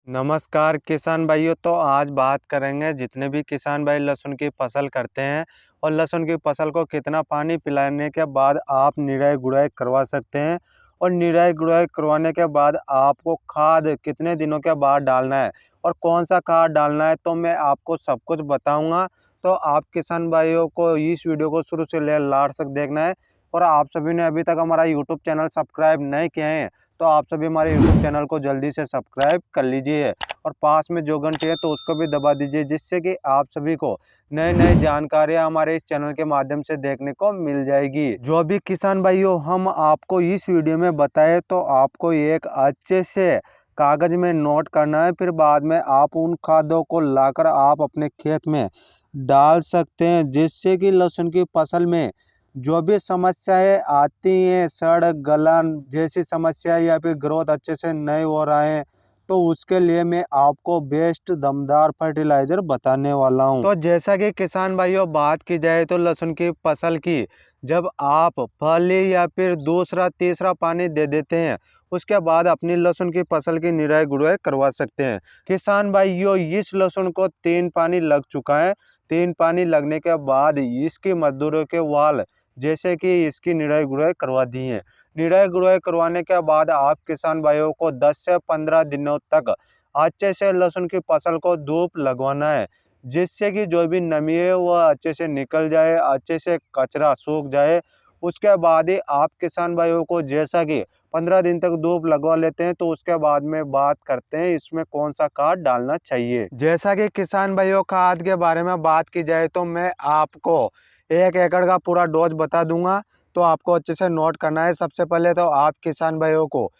नमस्कार किसान भाइयों। तो आज बात करेंगे जितने भी किसान भाई लहसुन की फसल करते हैं और लहसुन की फसल को कितना पानी पिलाने के बाद आप निराई गुड़ाई करवा सकते हैं और निराई गुड़ाई करवाने के बाद आपको खाद कितने दिनों के बाद डालना है और कौन सा खाद डालना है, तो मैं आपको सब कुछ बताऊंगा। तो आप किसान भाइयों को इस वीडियो को शुरू से ले लास्ट तक देखना है। और आप सभी ने अभी तक हमारा यूट्यूब चैनल सब्सक्राइब नहीं किए हैं तो आप सभी हमारे यूट्यूब चैनल को जल्दी से सब्सक्राइब कर लीजिए और पास में जो घंटी है तो उसको भी दबा दीजिए, जिससे कि आप सभी को नई नई जानकारियां हमारे इस चैनल के माध्यम से देखने को मिल जाएगी। जो भी किसान भाइयों हम आपको इस वीडियो में बताए तो आपको एक अच्छे से कागज में नोट करना है, फिर बाद में आप उन खादों को लाकर आप अपने खेत में डाल सकते हैं, जिससे कि लहसुन की फसल में जो भी समस्याएं आती हैं, सड़ गलन जैसी समस्या या फिर ग्रोथ अच्छे से नहीं हो रहा है, तो उसके लिए मैं आपको बेस्ट दमदार फर्टिलाइजर बताने वाला हूं। तो जैसा कि किसान भाइयों बात की जाए तो लहसुन की फसल की जब आप पहली या फिर दूसरा तीसरा पानी दे देते हैं उसके बाद अपनी लहसुन की फसल की निराई गुड़ाई करवा सकते हैं। किसान भाइयों इस लहसुन को 3 पानी लग चुका है। 3 पानी लगने के बाद इसकी मजदूरों के वाल जैसे कि इसकी निराई गुड़ाई करवा दी है। निराई गुड़ाई करवाने के बाद आप किसान भाइयों को 10 से 15 दिनों तक अच्छे से लहसुन की फसल को धूप लगवाना है, जिससे कि जो भी नमी है वह अच्छे से निकल जाए, अच्छे से कचरा सूख जाए। उसके बाद ही आप किसान भाइयों को जैसा कि 15 दिन तक धूप लगवा लेते हैं तो उसके बाद में बात करते हैं इसमें कौन सा खाद डालना चाहिए। जैसा कि किसान भाइयों खाद के बारे में बात की जाए तो मैं आपको 1 एकड़ का पूरा डोज बता दूंगा, तो आपको अच्छे से नोट करना है। सबसे पहले तो आप किसान भाइयों को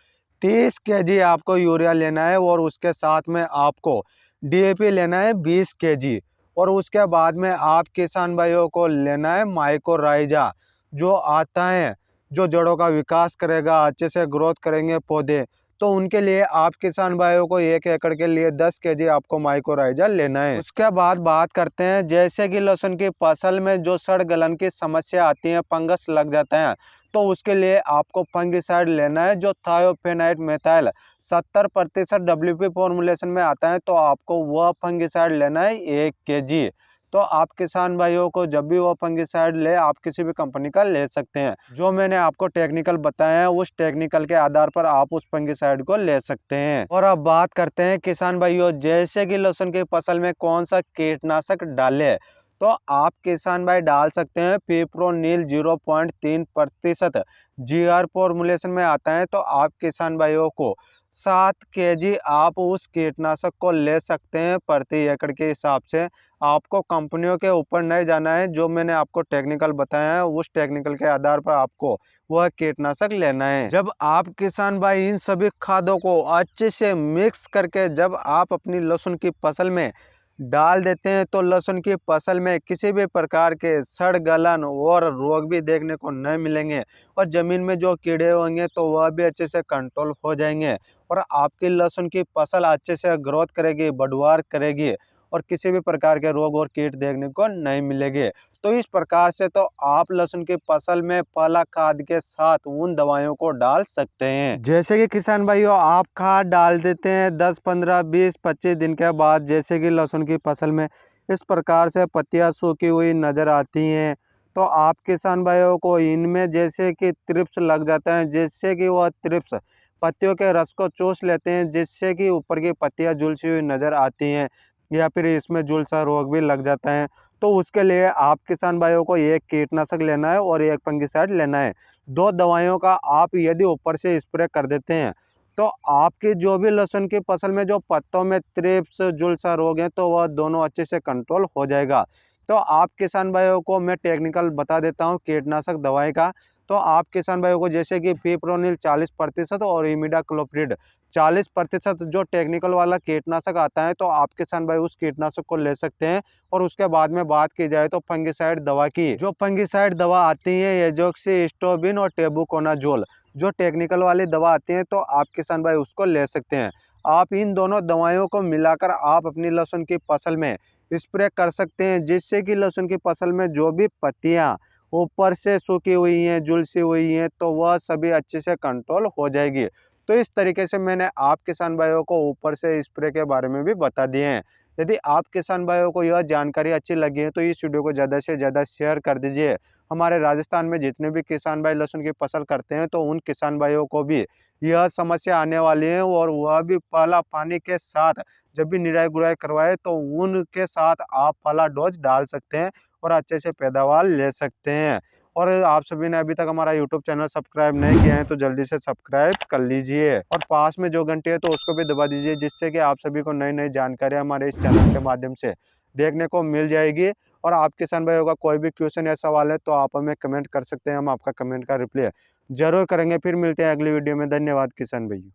30 केजी आपको यूरिया लेना है और उसके साथ में आपको डीएपी लेना है 20 केजी और उसके बाद में आप किसान भाइयों को लेना है माइकोराइजा, जो आता है जो जड़ों का विकास करेगा, अच्छे से ग्रोथ करेंगे पौधे। तो उनके लिए आप किसान भाइयों को 1 एकड़ के लिए 10 केजी आपको माइकोराइजा लेना है। उसके बाद बात करते हैं जैसे कि लहसुन की फसल में जो सड़ गलन की समस्या आती है, फंगस लग जाता है, तो उसके लिए आपको फंगिसाइड लेना है जो थायोफेनाइट मेथाइल 70% WP फॉर्मुलेशन में आता है, तो आपको वह फंगिसाइड लेना है 1 केजी। तो आप किसान भाइयों को जब भी वो फंगिसाइड ले आप किसी भी कंपनी का ले सकते हैं। जो मैंने आपको टेक्निकल बताया है उस टेक्निकल के आधार पर आप उस फंगिसाइड को ले सकते हैं। और अब बात करते हैं किसान भाइयों जैसे कि लहसुन की फसल में कौन सा कीटनाशक डाले, तो आप किसान भाई डाल सकते हैं पिप्रोनिल 0.3% GR फॉर्मुलेशन में आता है। तो आप किसान भाइयों को 7 केजी आप उस कीटनाशक को ले सकते हैं प्रति एकड़ के हिसाब से। आपको कंपनियों के ऊपर नहीं जाना है, जो मैंने आपको टेक्निकल बताया है उस टेक्निकल के आधार पर आपको वह कीटनाशक लेना है। जब आप किसान भाई इन सभी खादों को अच्छे से मिक्स करके जब आप अपनी लहसुन की फसल में डाल देते हैं तो लहसुन की फसल में किसी भी प्रकार के सड़ गलन और रोग भी देखने को नहीं मिलेंगे और ज़मीन में जो कीड़े होंगे तो वह भी अच्छे से कंट्रोल हो जाएंगे और आपकी लहसुन की फसल अच्छे से ग्रोथ करेगी, बढ़वार करेगी और किसी भी प्रकार के रोग और कीट देखने को नहीं मिलेंगे। तो इस प्रकार से तो आप लहसुन की फसल में पहला खाद के साथ उन दवाइयों को डाल सकते हैं। जैसे कि किसान भाइयों आप खाद डाल देते हैं 10, 15, 20, 25 दिन के बाद, जैसे कि लहसुन की फसल में इस प्रकार से पत्तियां सूखी हुई नजर आती हैं, तो आप किसान भाइयों को इनमें जैसे कि त्रिप्स लग जाता है, जिससे कि वह त्रिप्स पत्तियों के रस को चूस लेते हैं, जिससे कि ऊपर की पत्तियां झुलसी हुई नजर आती हैं या फिर इसमें झुलसा रोग भी लग जाता है। तो उसके लिए आप किसान भाइयों को 1 कीटनाशक लेना है और 1 फंगिसाइड लेना है। 2 दवाइयों का आप यदि ऊपर से स्प्रे कर देते हैं तो आपकी जो भी लहसुन की फसल में जो पत्तों में त्रिप्स झुलसा रोग है तो वह दोनों अच्छे से कंट्रोल हो जाएगा। तो आप किसान भाइयों को मैं टेक्निकल बता देता हूँ कीटनाशक दवाई का। तो आप किसान भाइयों को जैसे कि पिप्रोनिल 40% और इमिडाक्लोप्रिड 40% जो टेक्निकल वाला कीटनाशक आता है, तो आप किसान भाई उस कीटनाशक को ले सकते हैं। और उसके बाद में बात की जाए तो फंगिसाइड दवा की, जो फंगिसाइड दवा आती है एजोक्सिस्ट्रोबिन और टेबुकोनाजोल जो टेक्निकल वाली दवा आती है, तो आप किसान भाई उसको ले सकते हैं। आप इन दोनों दवाइयों को मिलाकर आप अपनी लहसुन की फसल में स्प्रे कर सकते हैं, जिससे कि लहसुन की फसल में जो भी पत्तियां ऊपर से सूखी हुई हैं, झुलसी हुई हैं, तो वह सभी अच्छे से कंट्रोल हो जाएगी। तो इस तरीके से मैंने आप किसान भाइयों को ऊपर से स्प्रे के बारे में भी बता दिए हैं। यदि आप किसान भाइयों को यह जानकारी अच्छी लगी है तो इस वीडियो को ज़्यादा से ज़्यादा शेयर कर दीजिए। हमारे राजस्थान में जितने भी किसान भाई लहसुन की फसल करते हैं तो उन किसान भाइयों को भी यह समस्या आने वाली है, और वह भी पहला पानी के साथ जब भी निराई गुड़ाई करवाए तो उनके साथ आप पहला डोज डाल सकते हैं और अच्छे से पैदावार ले सकते हैं। और आप सभी ने अभी तक हमारा यूट्यूब चैनल सब्सक्राइब नहीं किया है तो जल्दी से सब्सक्राइब कर लीजिए, और पास में जो घंटी है तो उसको भी दबा दीजिए, जिससे कि आप सभी को नई नई जानकारी हमारे इस चैनल के माध्यम से देखने को मिल जाएगी। और आप किसान भाइयों का कोई भी क्वेश्चन या सवाल है तो आप हमें कमेंट कर सकते हैं, हम आपका कमेंट का रिप्लाई जरूर करेंगे। फिर मिलते हैं अगली वीडियो में। धन्यवाद किसान भाइयों।